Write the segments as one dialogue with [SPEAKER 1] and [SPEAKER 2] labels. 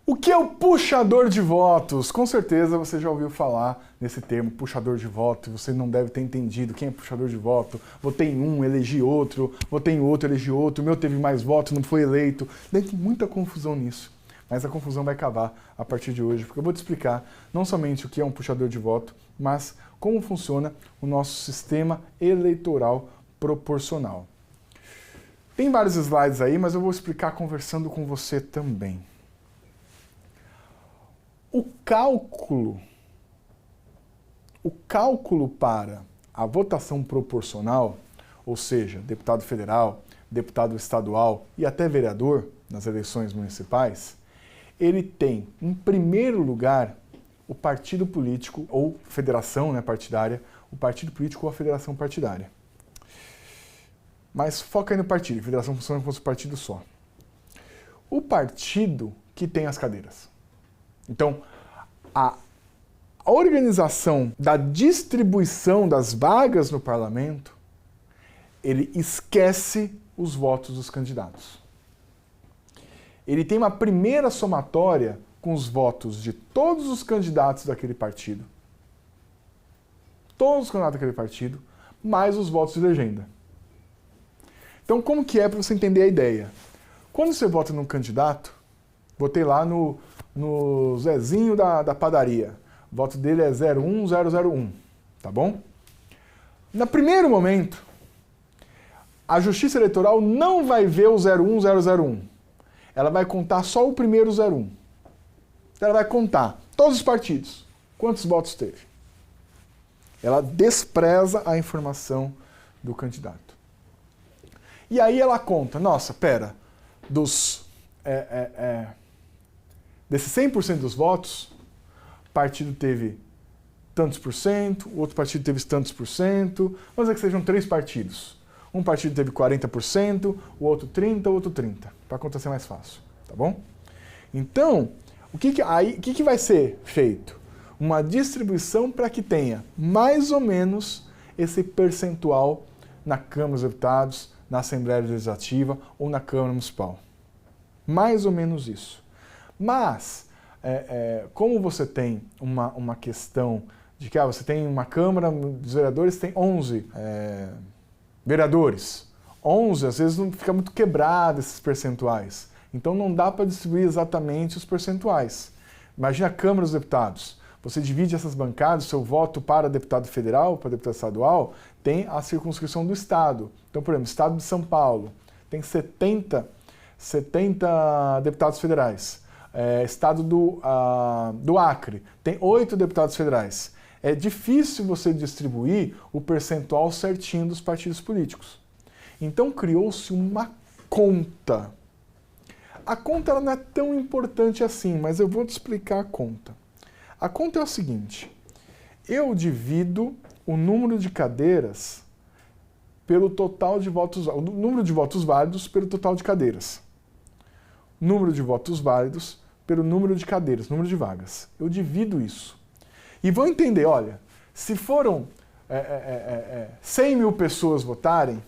[SPEAKER 1] O que é o puxador de votos? Com certeza você já ouviu falar nesse termo, puxador de voto, você não deve ter entendido quem é puxador de voto. Votei em um, elegi outro, votei em outro, elegi outro, o meu teve mais votos, não foi eleito. Daí tem muita confusão nisso, mas a confusão vai acabar a partir de hoje, porque eu vou te explicar não somente o que é um puxador de voto, mas como funciona o nosso sistema eleitoral proporcional. Tem vários slides aí, mas eu vou explicar conversando com você também. O cálculo para a votação proporcional, ou seja, deputado federal, deputado estadual e até vereador nas eleições municipais, ele tem, em primeiro lugar, o partido político ou federação partidária, o partido político ou a federação partidária. Mas foca aí no partido, a federação funciona como se fosse um partido só. O partido que tem as cadeiras. Então, a organização da distribuição das vagas no parlamento, ele esquece os votos dos candidatos. Ele tem uma primeira somatória com os votos de todos os candidatos daquele partido, mais os votos de legenda. Então, como que é para você entender a ideia? Quando você vota num candidato, votei lá no Zezinho da padaria. O voto dele é 01001, tá bom? No primeiro momento, a Justiça Eleitoral não vai ver o 01001. Ela vai contar só o primeiro 01. Ela vai contar todos os partidos. Quantos votos teve? Ela despreza a informação do candidato. E aí ela conta, nossa, pera, desses 100% dos votos, o partido teve tantos por cento, o outro partido teve tantos por cento, vamos dizer que sejam 3 partidos. Um partido teve 40%, o outro 30%, o outro 30%, para acontecer mais fácil, tá bom? Então, o que vai ser feito? Uma distribuição para que tenha mais ou menos esse percentual na Câmara dos Deputados, na Assembleia Legislativa ou na Câmara Municipal. Mais ou menos isso. Mas, como você tem uma questão de que você tem uma Câmara dos Vereadores, tem 11 vereadores. 11, às vezes, não fica muito quebrado esses percentuais. Então, não dá para distribuir exatamente os percentuais. Imagina a Câmara dos Deputados. Você divide essas bancadas, o seu voto para deputado federal, para deputado estadual, tem a circunscrição do Estado. Então, por exemplo, Estado de São Paulo tem 70 deputados federais. Estado do Acre tem 8 deputados federais. É difícil você distribuir o percentual certinho dos partidos políticos. Então criou-se uma conta. A conta ela não é tão importante assim, mas eu vou te explicar a conta. A conta é o seguinte, eu divido o número de cadeiras pelo total de votos, o número de votos válidos pelo total de cadeiras. Número de votos válidos pelo número de cadeiras, número de vagas. Eu divido isso. E vão entender, olha, se foram 100 mil pessoas votarem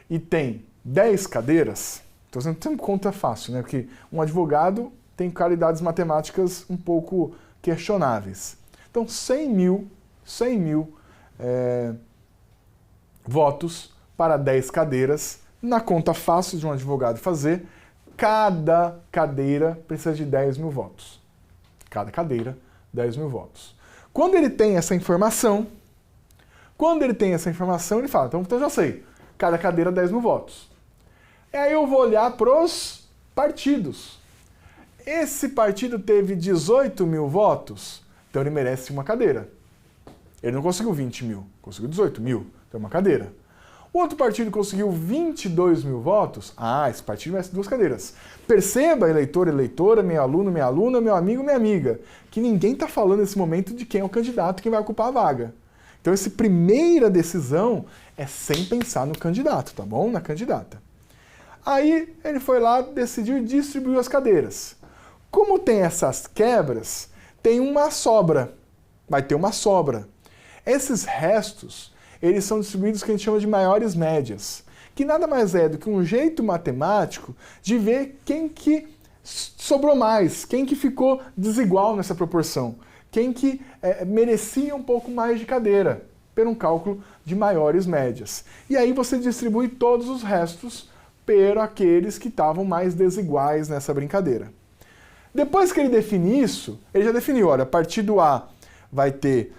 [SPEAKER 1] e tem 10 cadeiras, então você não tem conta fácil, né? Porque um advogado tem qualidades matemáticas um pouco questionáveis. Então, 100 mil votos para 10 cadeiras, na conta fácil de um advogado fazer, cada cadeira precisa de 10 mil votos. Cada cadeira, 10 mil votos. Quando ele tem essa informação, ele fala, então já sei, cada cadeira 10 mil votos. E aí eu vou olhar para os partidos. Esse partido teve 18 mil votos, então ele merece uma cadeira. Ele não conseguiu 20 mil, conseguiu 18 mil, então uma cadeira. O outro partido conseguiu 22 mil votos, esse partido merece 2 cadeiras. Perceba, eleitor, eleitora, meu aluno, minha aluna, meu amigo, minha amiga, que ninguém está falando nesse momento de quem é o candidato, quem vai ocupar a vaga. Então essa primeira decisão é sem pensar no candidato, tá bom? Na candidata. Aí ele foi lá, decidiu e distribuiu as cadeiras. Como tem essas quebras, tem uma sobra. Vai ter uma sobra. Esses restos, eles são distribuídos que a gente chama de maiores médias, que nada mais é do que um jeito matemático de ver quem que sobrou mais, quem que ficou desigual nessa proporção, quem que merecia um pouco mais de cadeira, por um cálculo de maiores médias. E aí você distribui todos os restos para aqueles que estavam mais desiguais nessa brincadeira. Depois que ele define isso, ele já definiu, olha, partido A vai ter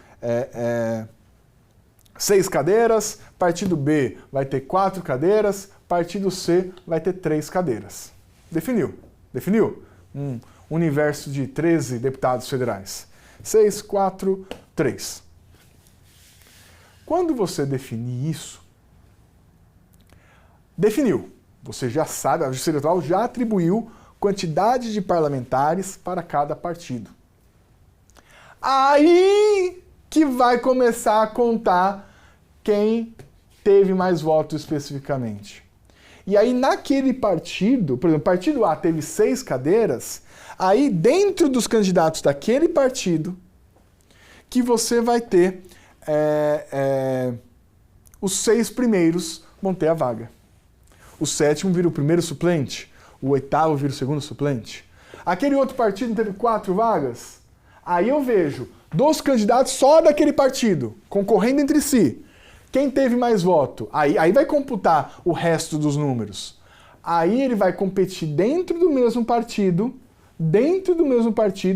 [SPEAKER 1] 6 cadeiras, partido B vai ter 4 cadeiras, partido C vai ter 3 cadeiras. Definiu. Um universo de 13 deputados federais. 6, 4, 3. Quando você definir isso, definiu. Você já sabe, a Justiça Eleitoral já atribuiu quantidade de parlamentares para cada partido. Aí que vai começar a contar quem teve mais votos especificamente. E aí naquele partido, por exemplo, o partido A teve 6 cadeiras, aí dentro dos candidatos daquele partido que você vai ter os 6 primeiros vão ter a vaga. O 7º vira o primeiro suplente, o 8º vira o segundo suplente. Aquele outro partido não teve 4 vagas? Aí eu vejo dos candidatos só daquele partido, concorrendo entre si. Quem teve mais voto? Aí vai computar o resto dos números. Aí ele vai competir dentro do mesmo partido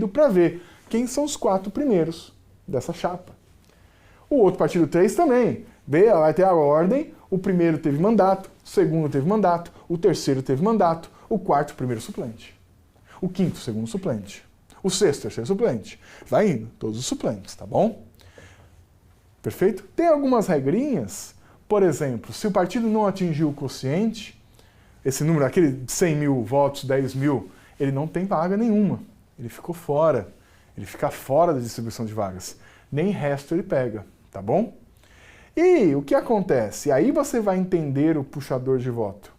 [SPEAKER 1] para ver quem são os 4 primeiros dessa chapa. O outro partido 3 também. Vai ter a ordem, o primeiro teve mandato, o segundo teve mandato, o terceiro teve mandato, o quarto, primeiro suplente. O quinto, segundo suplente. O sexto, terceiro suplente. Vai indo, todos os suplentes, tá bom? Perfeito? Tem algumas regrinhas, por exemplo, se o partido não atingiu o quociente, esse número, aquele 100 mil votos, 10 mil, ele não tem vaga nenhuma. Ele ficou fora. Ele fica fora da distribuição de vagas. Nem resto ele pega, tá bom? E o que acontece? Aí você vai entender o puxador de voto.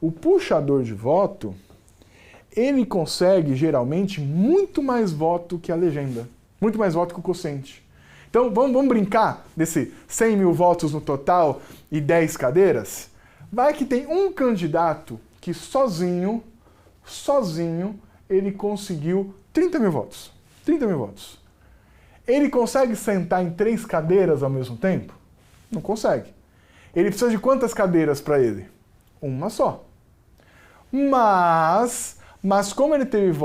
[SPEAKER 1] O puxador de voto, ele consegue, geralmente, muito mais voto que a legenda. Muito mais voto que o quociente. Então, vamos brincar desse 100 mil votos no total e 10 cadeiras? Vai que tem um candidato que sozinho, ele conseguiu 30 mil votos. 30 mil votos. Ele consegue sentar em 3 cadeiras ao mesmo tempo? Não consegue. Ele precisa de quantas cadeiras para ele? Uma só. Mas como ele teve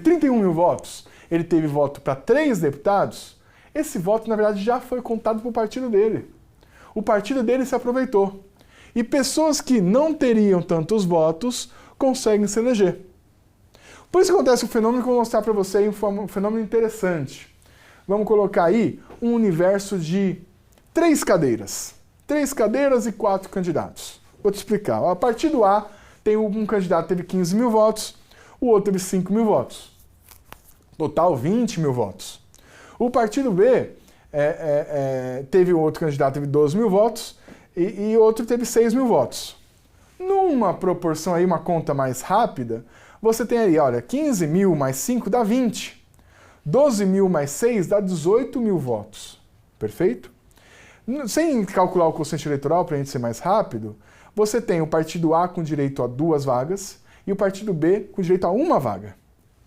[SPEAKER 1] 31 mil votos, ele teve voto para 3 deputados, esse voto, na verdade, já foi contado para o partido dele. O partido dele se aproveitou. E pessoas que não teriam tantos votos conseguem se eleger. Por isso acontece um fenômeno que eu vou mostrar para você, um fenômeno interessante. Vamos colocar aí um universo de 3 cadeiras. 3 cadeiras e 4 candidatos. Vou te explicar. O partido A tem um candidato que teve 15 mil votos, o outro teve 5 mil votos. Total, 20 mil votos. O partido B teve outro candidato que teve 12 mil votos e outro teve 6 mil votos. Numa proporção aí, uma conta mais rápida, você tem aí, olha, 15 mil mais 5 dá 20. 12 mil mais 6 dá 18 mil votos. Perfeito? Sem calcular o quociente eleitoral, para a gente ser mais rápido, você tem o partido A com direito a 2 vagas e o partido B com direito a 1 vaga.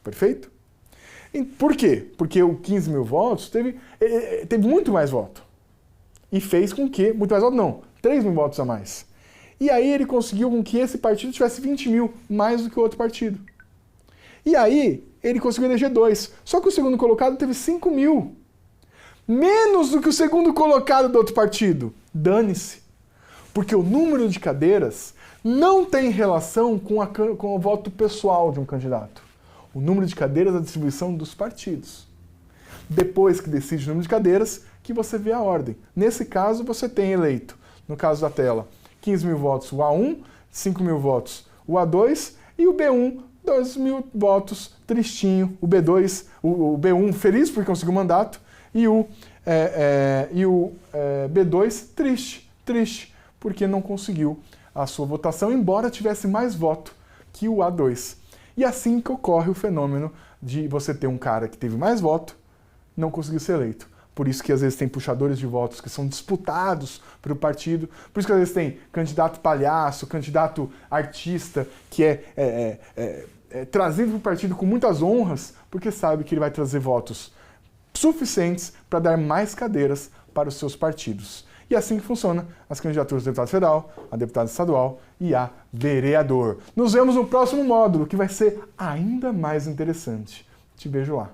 [SPEAKER 1] Perfeito? Por quê? Porque o 15 mil votos teve muito mais voto. E fez com que... Muito mais voto não, 3 mil votos a mais. E aí ele conseguiu com que esse partido tivesse 20 mil, mais do que o outro partido. E aí ele conseguiu eleger 2. Só que o segundo colocado teve 5 mil. Menos do que o segundo colocado do outro partido. Dane-se. Porque o número de cadeiras não tem relação com o voto pessoal de um candidato. O número de cadeiras é a distribuição dos partidos. Depois que decide o número de cadeiras, que você vê a ordem. Nesse caso, você tem eleito, no caso da tela, 15 mil votos o A1, 5 mil votos o A2 e o B1, 2 mil votos, tristinho. O B2, o B1 feliz porque conseguiu mandato e o B2 triste, porque não conseguiu a sua votação, embora tivesse mais voto que o A2. E assim que ocorre o fenômeno de você ter um cara que teve mais voto, não conseguiu ser eleito. Por isso que às vezes tem puxadores de votos que são disputados pelo partido, por isso que às vezes tem candidato palhaço, candidato artista, que trazido para o partido com muitas honras, porque sabe que ele vai trazer votos suficientes para dar mais cadeiras para os seus partidos. E assim que funciona as candidaturas a deputado federal, a deputado estadual e a vereador. Nos vemos no próximo módulo, que vai ser ainda mais interessante. Te vejo lá.